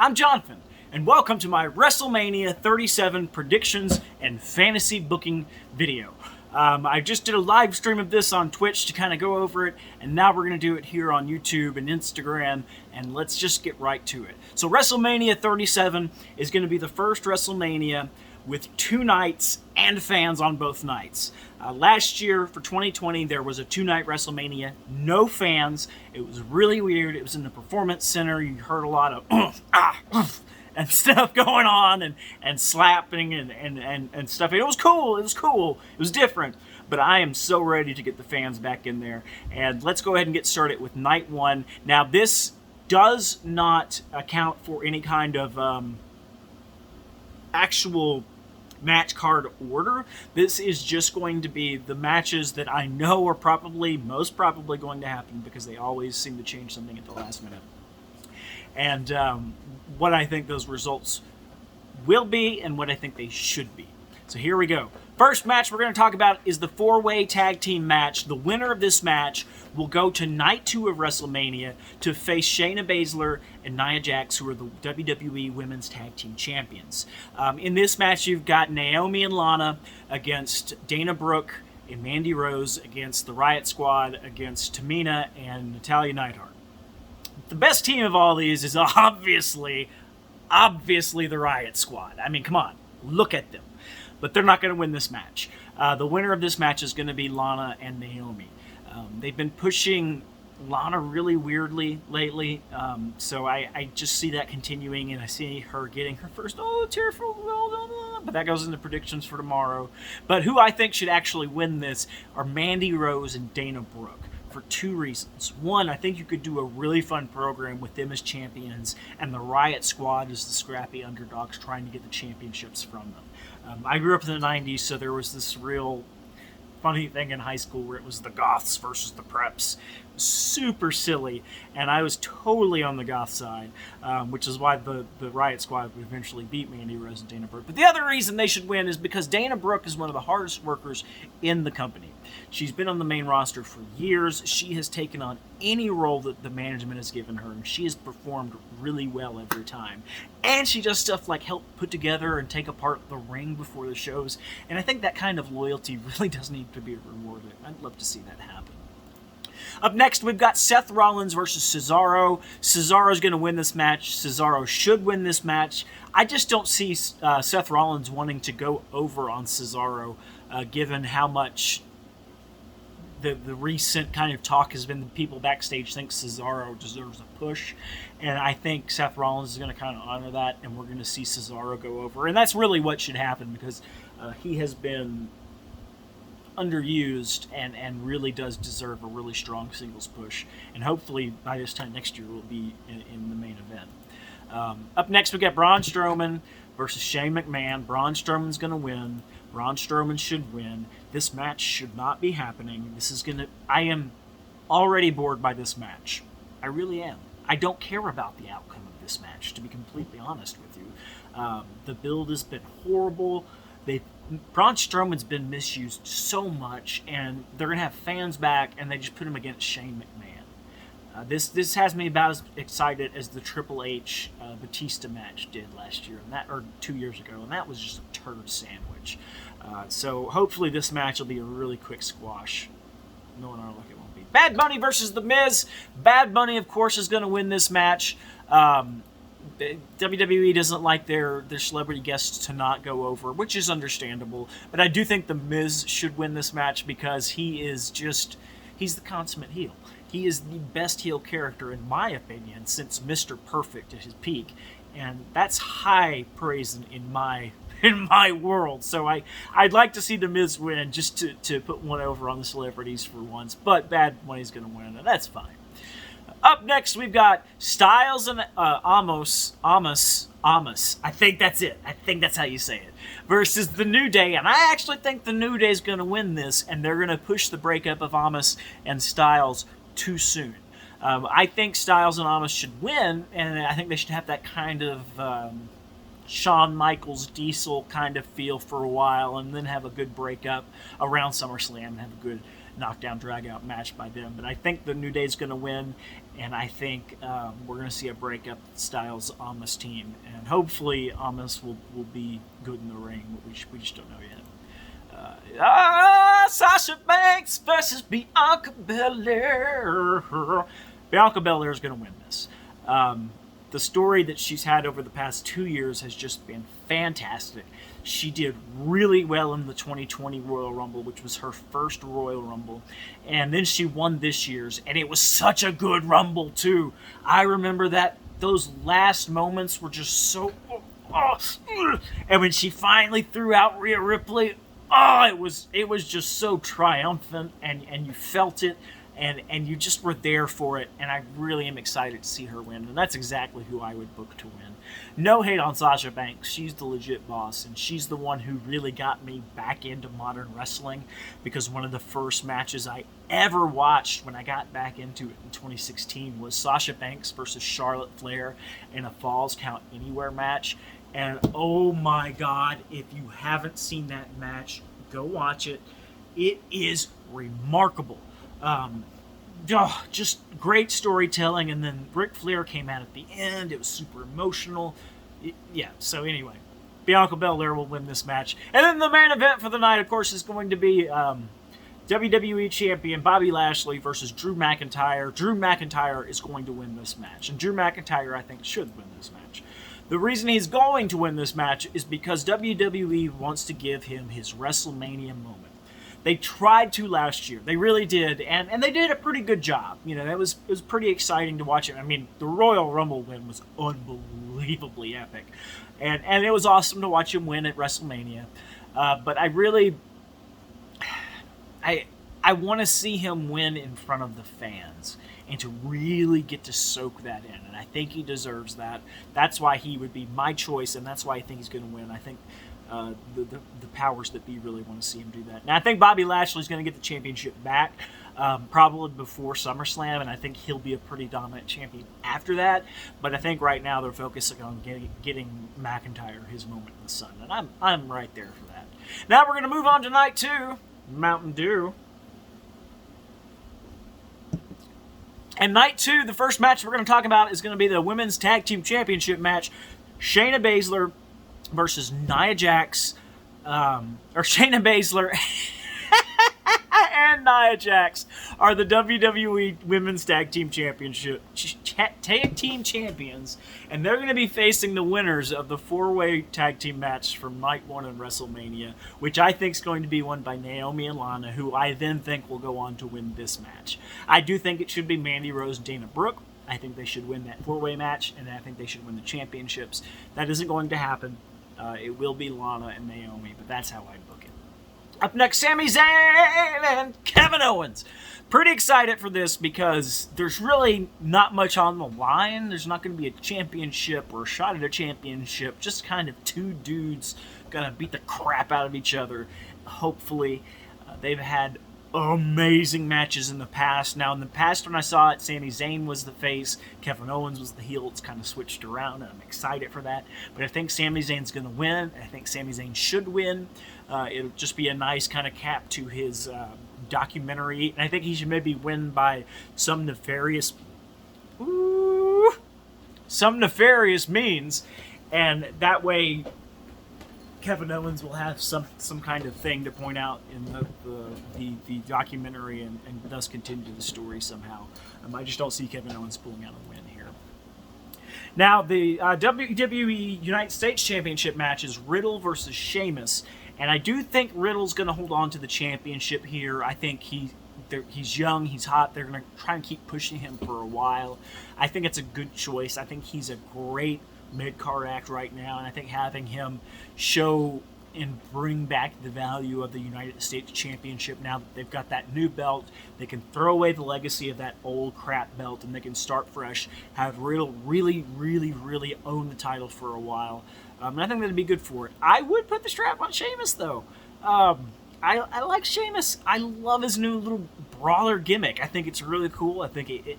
I'm Jonathan, and welcome to my WrestleMania 37 predictions and fantasy booking video. I just did a live stream of this on Twitch to kind of go over it, and now we're going to do it here on YouTube and Instagram, and let's just get right to it. So WrestleMania 37 is going to be the first WrestleMania with 2 nights and fans on both nights. Last year, for 2020, there was a 2-night WrestleMania, no fans. It was really weird. It was in the Performance Center. You heard a lot of and stuff going on and slapping and stuff. It was cool. It was different. But I am so ready to get the fans back in there. And let's go ahead and get started with night 1. Now, this does not account for any kind of actual match card order. This is just going to be the matches that I know are most probably going to happen, because they always seem to change something at the last minute. And what I think those results will be and what I think they should be. So here we go. First match we're going to talk about is the 4-way tag team match. The winner of this match will go to night 2 of WrestleMania to face Shayna Baszler and Nia Jax, who are the WWE Women's Tag Team Champions. In this match, you've got Naomi and Lana against Dana Brooke and Mandy Rose against the Riot Squad against Tamina and Natalya Neidhart. The best team of all these is obviously the Riot Squad. I mean, come on, look at them. But they're not going to win this match. The winner of this match is going to be Lana and Naomi. They've been pushing Lana really weirdly lately, so I just see that continuing, and I see her getting her first tearful, but that goes into predictions for tomorrow. But who I think should actually win this are Mandy Rose and Dana Brooke, for 2 reasons. One, I think you could do a really fun program with them as champions, and the Riot Squad as the scrappy underdogs trying to get the championships from them. I grew up in the 90s, so there was this real funny thing in high school where it was the Goths versus the Preps. Super silly, and I was totally on the Goth side, which is why the Riot Squad would eventually beat Mandy Rose and Dana Brooke. But the other reason they should win is because Dana Brooke is one of the hardest workers in the company. She's been on the main roster for years. She has taken on any role that the management has given her, and she has performed really well every time. And she does stuff like help put together and take apart the ring before the shows, and I think that kind of loyalty really does need to be rewarded. I'd love to see that happen. Up next, we've got Seth Rollins versus Cesaro. Cesaro's going to win this match. Cesaro should win this match. I just don't see Seth Rollins wanting to go over on Cesaro, given how much the recent kind of talk has been that people backstage think Cesaro deserves a push. And I think Seth Rollins is going to kind of honor that, and we're going to see Cesaro go over. And that's really what should happen, because he has been underused and really does deserve a really strong singles push, and hopefully by this time next year will be in the main event. Up next, we got Braun Strowman versus Shane McMahon. Braun Strowman's going to win. Braun Strowman should win. This match should not be happening. I am already bored by this match. I really am. I don't care about the outcome of this match, to be completely honest with you. The build has been horrible. Braun Strowman's been misused so much, and they're going to have fans back, and they just put him against Shane McMahon. This has me about as excited as the Triple H Batista match did last year, or 2 years ago, and that was just a turd sandwich. So hopefully this match will be a really quick squash. Knowing our luck, it won't be. Bad Bunny versus The Miz. Bad Bunny, of course, is going to win this match. WWE doesn't like their celebrity guests to not go over, which is understandable. But I do think The Miz should win this match, because he's the consummate heel. He is the best heel character, in my opinion, since Mr. Perfect at his peak. And that's high praise in my world. So I'd like to see The Miz win, just to put one over on the celebrities for once. But Bad Bunny's going to win, and that's fine. Up next, we've got Styles and Amos. I think that's it. I think that's how you say it. Versus The New Day. And I actually think The New Day is going to win this, and they're going to push the breakup of Amos and Styles too soon. I think Styles and Amos should win, and I think they should have that kind of Shawn Michaels Diesel kind of feel for a while, and then have a good breakup around SummerSlam and have a good knockdown drag-out match by them. But I think the New Day's going to win, and I think we're going to see a breakup Styles Amos team, and hopefully Amos will be good in the ring. We just don't know yet. Sasha Banks versus Bianca Belair. Bianca Belair is going to win this. The story that she's had over the past 2 years has just been fantastic. She did really well in the 2020 Royal Rumble, which was her first Royal Rumble. And then she won this year's, and it was such a good Rumble, too. I remember that those last moments were just so... and when she finally threw out Rhea Ripley, it was just so triumphant, and you felt it. And you just were there for it, and I really am excited to see her win. And that's exactly who I would book to win. No hate on Sasha Banks. She's the legit boss, and she's the one who really got me back into modern wrestling, because one of the first matches I ever watched when I got back into it in 2016 was Sasha Banks versus Charlotte Flair in a Falls Count Anywhere match. And oh my God, if you haven't seen that match, go watch it. It is remarkable. Just great storytelling, and then Ric Flair came out at the end. It was super emotional. So anyway, Bianca Belair will win this match. And then the main event for the night, of course, is going to be WWE Champion Bobby Lashley versus Drew McIntyre. Drew McIntyre is going to win this match, and Drew McIntyre, I think, should win this match. The reason he's going to win this match is because WWE wants to give him his WrestleMania moment. They tried to last year. They really did, and they did a pretty good job. You know, it was pretty exciting to watch it. I mean, the Royal Rumble win was unbelievably epic, and it was awesome to watch him win at WrestleMania. But I really, I want to see him win in front of the fans and to really get to soak that in, and I think he deserves that. That's why he would be my choice, and that's why I think he's going to win. I think the powers that be really want to see him do that. Now, I think Bobby Lashley's going to get the championship back, probably before SummerSlam, and I think he'll be a pretty dominant champion after that. But I think right now they're focusing on getting McIntyre his moment in the sun, and I'm right there for that. Now we're going to move on to night 2, Mountain Dew. And night 2, the first match we're going to talk about is going to be the Women's Tag Team Championship match. Shayna Baszler versus Nia Jax, or Shayna Baszler and Nia Jax are the WWE Women's Tag Team Tag Team Champions, and they're going to be facing the winners of the 4-way tag team match from night 1 in WrestleMania, which I think is going to be won by Naomi and Lana, who I then think will go on to win this match. I do think it should be Mandy Rose and Dana Brooke. I think they should win that 4-way match, and I think they should win the championships. That isn't going to happen. It will be Lana and Naomi, but that's how I book it. Up next, Sami Zayn and Kevin Owens. Pretty excited for this because there's really not much on the line. There's not going to be a championship or a shot at a championship. Just kind of two dudes going to beat the crap out of each other. Hopefully, they've had amazing matches in the past. Now, in the past when I saw it, Sami Zayn was the face, Kevin Owens was the heel. It's kind of switched around, and I'm excited for that. But I think Sami Zayn's going to win. I think Sami Zayn should win. It'll just be a nice kind of cap to his documentary. And I think he should maybe win by some nefarious means. And that way, Kevin Owens will have some kind of thing to point out in the documentary and thus continue the story somehow. I just don't see Kevin Owens pulling out a win here. Now, the WWE United States Championship match is Riddle versus Sheamus, and I do think Riddle's going to hold on to the championship here. I think he's young, he's hot. They're going to try and keep pushing him for a while. I think it's a good choice. I think he's a great mid-card act right now, and I think having him show and bring back the value of the United States Championship now that they've got that new belt, they can throw away the legacy of that old crap belt and they can start fresh, have Riddle really, really, really own the title for a while. And I think that'd be good for it. I would put the strap on Sheamus, though. I like Sheamus. I love his new little brawler gimmick. I think it's really cool. I think he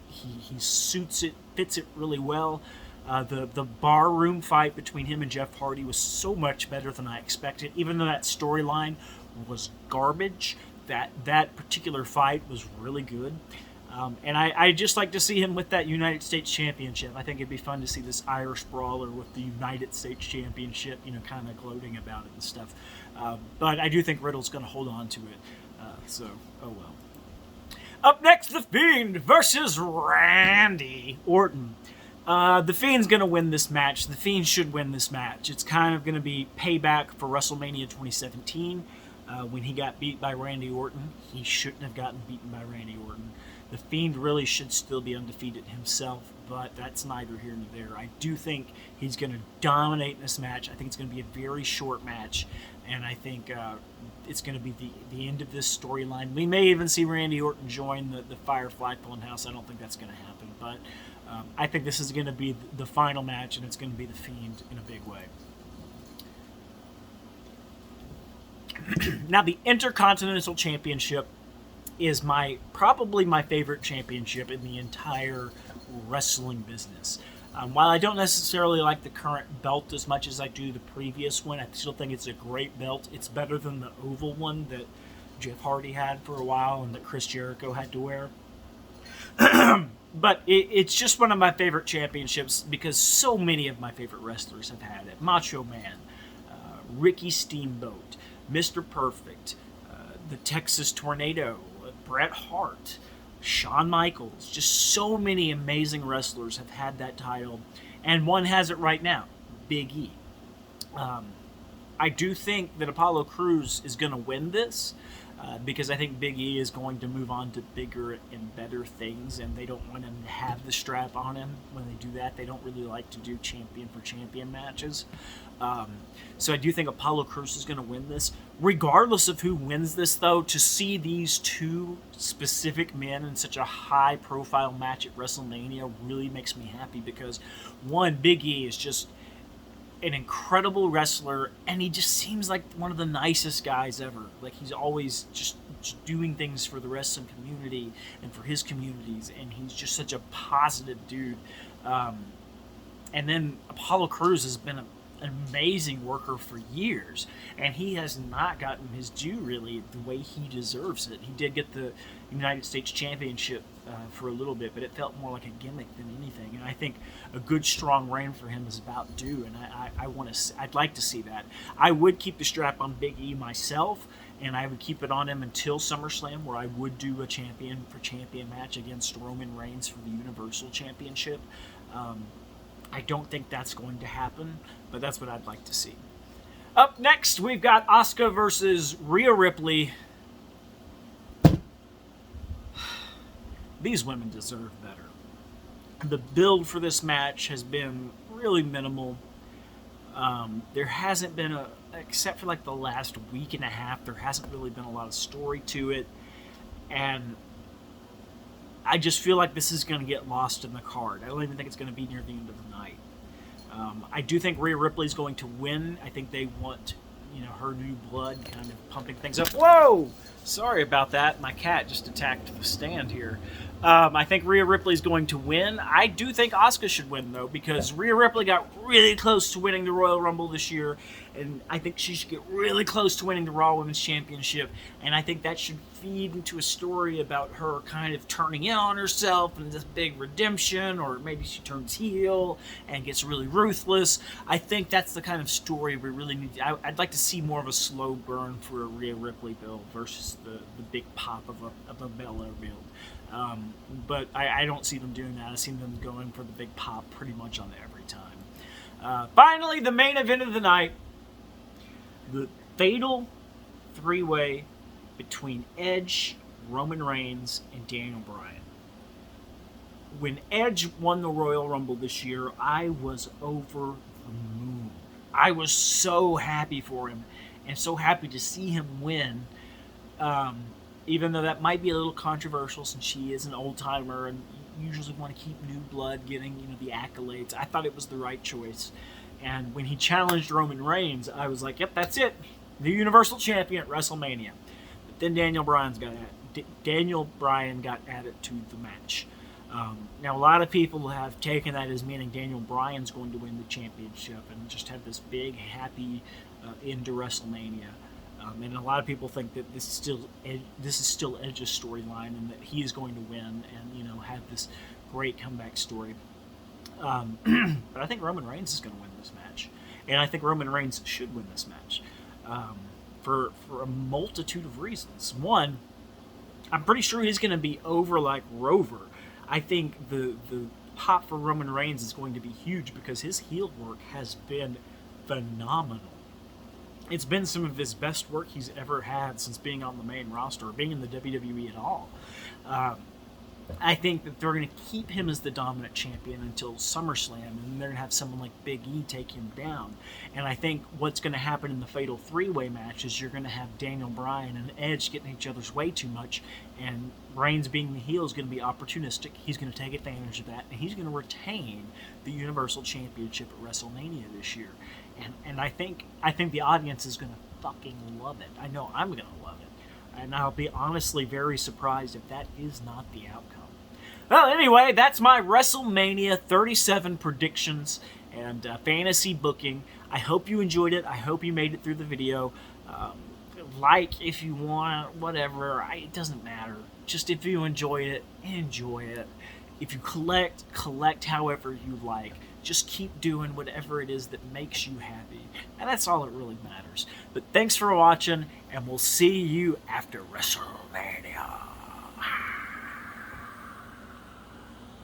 suits it, fits it really well. The barroom fight between him and Jeff Hardy was so much better than I expected. Even though that storyline was garbage, that particular fight was really good. And I just like to see him with that United States Championship. I think it'd be fun to see this Irish brawler with the United States Championship, kind of gloating about it and stuff. But I do think Riddle's going to hold on to it. So, oh well. Up next, The Fiend versus Randy Orton. The Fiend's going to win this match. The Fiend should win this match. It's kind of going to be payback for WrestleMania 2017 when he got beat by Randy Orton. He shouldn't have gotten beaten by Randy Orton. The Fiend really should still be undefeated himself, but that's neither here nor there. I do think he's going to dominate this match. I think it's going to be a very short match, and I think it's going to be the end of this storyline. We may even see Randy Orton join the Firefly Funhouse. I don't think that's going to happen, but I think this is going to be the final match, and it's going to be The Fiend in a big way. Now, the Intercontinental Championship is probably my favorite championship in the entire wrestling business. While I don't necessarily like the current belt as much as I do the previous one, I still think it's a great belt. It's better than the oval one that Jeff Hardy had for a while and that Chris Jericho had to wear. But it's just one of my favorite championships because so many of my favorite wrestlers have had it. Macho Man, Ricky Steamboat, Mr. Perfect, the Texas Tornado, Bret Hart, Shawn Michaels. Just so many amazing wrestlers have had that title, and one has it right now, Big E. I do think that Apollo Crews is going to win this because I think Big E is going to move on to bigger and better things, and they don't want him to have the strap on him when they do that. They don't really like to do champion for champion matches. So I do think Apollo Crews is going to win this. Regardless of who wins this, though, to see these two specific men in such a high-profile match at WrestleMania really makes me happy because, one, Big E is just an incredible wrestler, and he just seems like one of the nicest guys ever. Like, he's always just doing things for the wrestling community and for his communities, and he's just such a positive dude. And then Apollo Crews has been an amazing worker for years, and he has not gotten his due really the way he deserves it. He did get the United States Championship for a little bit, but it felt more like a gimmick than anything. And I think a good strong reign for him is about due, and I'd like to see that. I would keep the strap on Big E myself, and I would keep it on him until SummerSlam, where I would do a champion for champion match against Roman Reigns for the Universal Championship. I don't think that's going to happen, but that's what I'd like to see. Up next, we've got Asuka versus Rhea Ripley. These women deserve better. The build for this match has been really minimal. There hasn't been except for like the last week and a half, there hasn't really been a lot of story to it. And I just feel like this is going to get lost in the card. I don't even think it's going to be near the end of the night. I do think Rhea Ripley is going to win. I think they want, her new blood kind of pumping things up. Whoa! Sorry about that. My cat just attacked the stand here. I think Rhea Ripley is going to win. I do think Asuka should win, though, because Rhea Ripley got really close to winning the Royal Rumble this year, and I think she should get really close to winning the Raw Women's Championship, and I think that should feed into a story about her kind of turning in on herself and this big redemption, or maybe she turns heel and gets really ruthless. I think that's the kind of story we really need. I'd like to see more of a slow burn for a Rhea Ripley build versus the big pop of a Bella build. But I don't see them doing that. I see them going for the big pop pretty much on every time. Finally, the main event of the night, the fatal three-way between Edge, Roman Reigns, and Daniel Bryan. When Edge won the Royal Rumble this year, I was over the moon. I was so happy for him and so happy to see him win. Even though that might be a little controversial since she is an old-timer and you usually want to keep new blood getting, the accolades. I thought it was the right choice. And when he challenged Roman Reigns, I was like, yep, that's it. The Universal Champion at WrestleMania. But then Daniel Bryan got added to the match. Now, a lot of people have taken that as meaning Daniel Bryan's going to win the championship and just have this big, happy end to WrestleMania. And a lot of people think that this is still Edge's storyline, and that he is going to win and have this great comeback story. But I think Roman Reigns is going to win this match, and I think Roman Reigns should win this match for a multitude of reasons. One, I'm pretty sure he's going to be over like Rover. I think the pop for Roman Reigns is going to be huge because his heel work has been phenomenal. It's been some of his best work he's ever had since being on the main roster, or being in the WWE at all. I think that they're going to keep him as the dominant champion until SummerSlam, and then they're going to have someone like Big E take him down. And I think what's going to happen in the Fatal 3-Way match is you're going to have Daniel Bryan and Edge getting each other's way too much, and Reigns being the heel is going to be opportunistic. He's going to take advantage of that, and he's going to retain the Universal Championship at WrestleMania this year. And I think the audience is going to fucking love it. I know I'm going to love it. And I'll be honestly very surprised if that is not the outcome. Well, anyway, that's my WrestleMania 37 predictions and fantasy booking. I hope you enjoyed it. I hope you made it through the video. Like if you want, whatever. It doesn't matter. Just if you enjoyed it, enjoy it. If you collect however you like. Just keep doing whatever it is that makes you happy. And that's all that really matters. But thanks for watching, and we'll see you after WrestleMania.